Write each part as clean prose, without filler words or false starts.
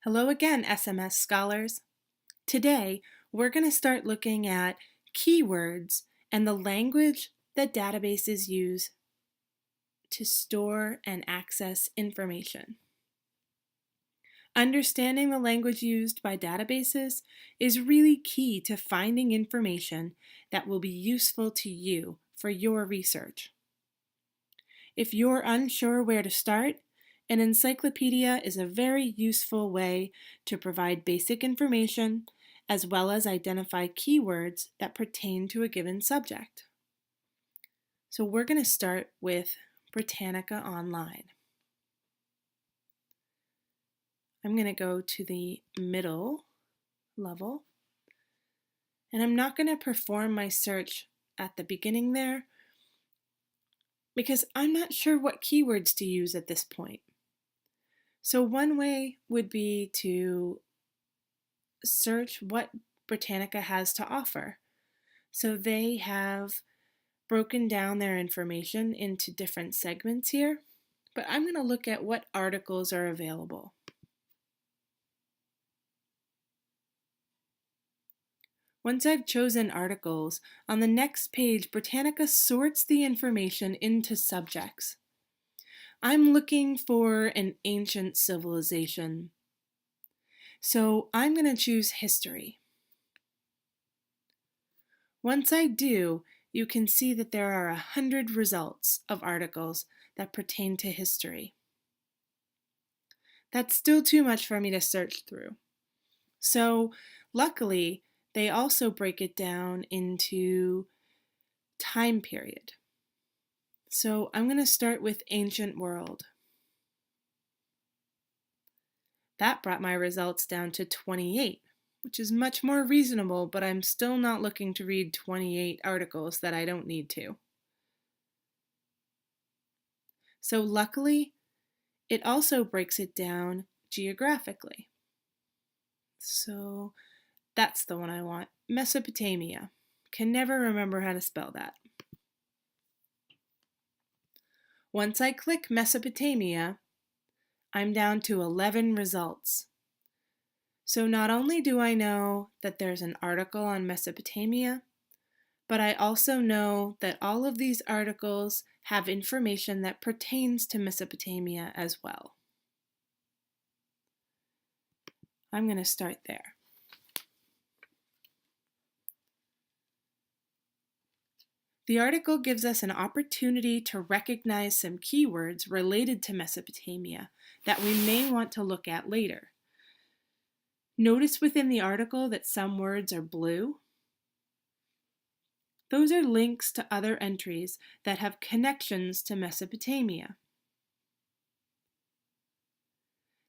Hello again, SMS scholars. Today, we're going to start looking at keywords and the language that databases use to store and access information. Understanding the language used by databases is really key to finding information that will be useful to you for your research. If you're unsure where to start, an encyclopedia is a very useful way to provide basic information as well as identify keywords that pertain to a given subject. So we're going to start with Britannica Online. I'm going to go to the middle level, and I'm not going to perform my search at the beginning there because I'm not sure what keywords to use at this point. So one way would be to search what Britannica has to offer. So they have broken down their information into different segments here, but I'm going to look at what articles are available. Once I've chosen articles, on the next page, Britannica sorts the information into subjects. I'm looking for an ancient civilization, so I'm going to choose history. Once I do, you can see that there are 100 results of articles that pertain to history. That's still too much for me to search through. So luckily, they also break it down into time period. So I'm going to start with ancient world. That brought my results down to 28, which is much more reasonable, but I'm still not looking to read 28 articles that I don't need to. So luckily, it also breaks it down geographically. So that's the one I want, Mesopotamia. Can never remember how to spell that. Once I click Mesopotamia, I'm down to 11 results. So not only do I know that there's an article on Mesopotamia, but I also know that all of these articles have information that pertains to Mesopotamia as well. I'm going to start there. The article gives us an opportunity to recognize some keywords related to Mesopotamia that we may want to look at later. Notice within the article that some words are blue. Those are links to other entries that have connections to Mesopotamia.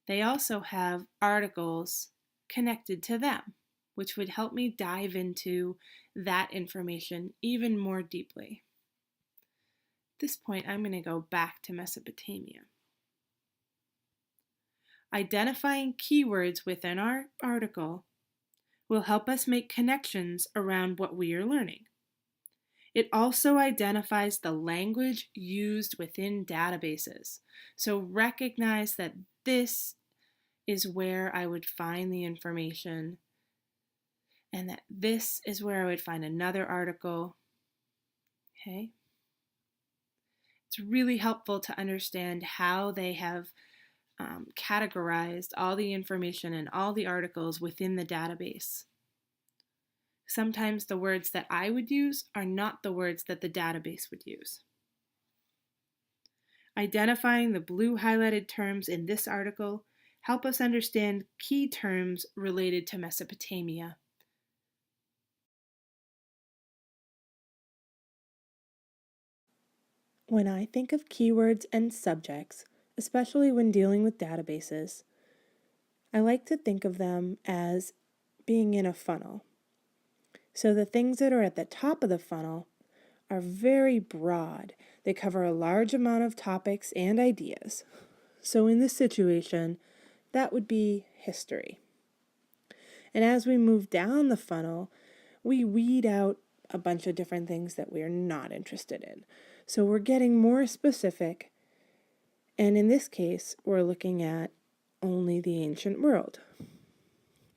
They also have articles connected to them, which would help me dive into that information even more deeply. At this point, I'm going to go back to Mesopotamia. Identifying keywords within our article will help us make connections around what we are learning. It also identifies the language used within databases. So recognize that this is where I would find the information and that this is where I would find another article. Okay? It's really helpful to understand how they have categorized all the information and all the articles within the database. Sometimes the words that I would use are not the words that the database would use. Identifying the blue highlighted terms in this article help us understand key terms related to Mesopotamia. When I think of keywords and subjects, especially when dealing with databases, I like to think of them as being in a funnel. So the things that are at the top of the funnel are very broad. They cover a large amount of topics and ideas. So in this situation, that would be history. And as we move down the funnel, we weed out a bunch of different things that we're not interested in. So we're getting more specific, and in this case, we're looking at only the ancient world.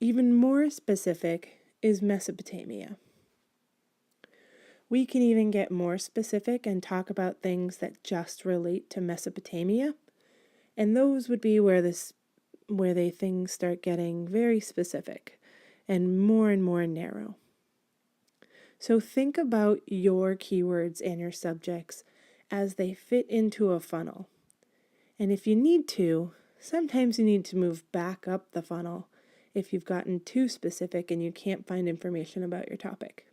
Even more specific is Mesopotamia. We can even get more specific and talk about things that just relate to Mesopotamia, and those would be where things start getting very specific and more narrow. So think about your keywords and your subjects as they fit into a funnel. And if you need to, sometimes you need to move back up the funnel if you've gotten too specific and you can't find information about your topic.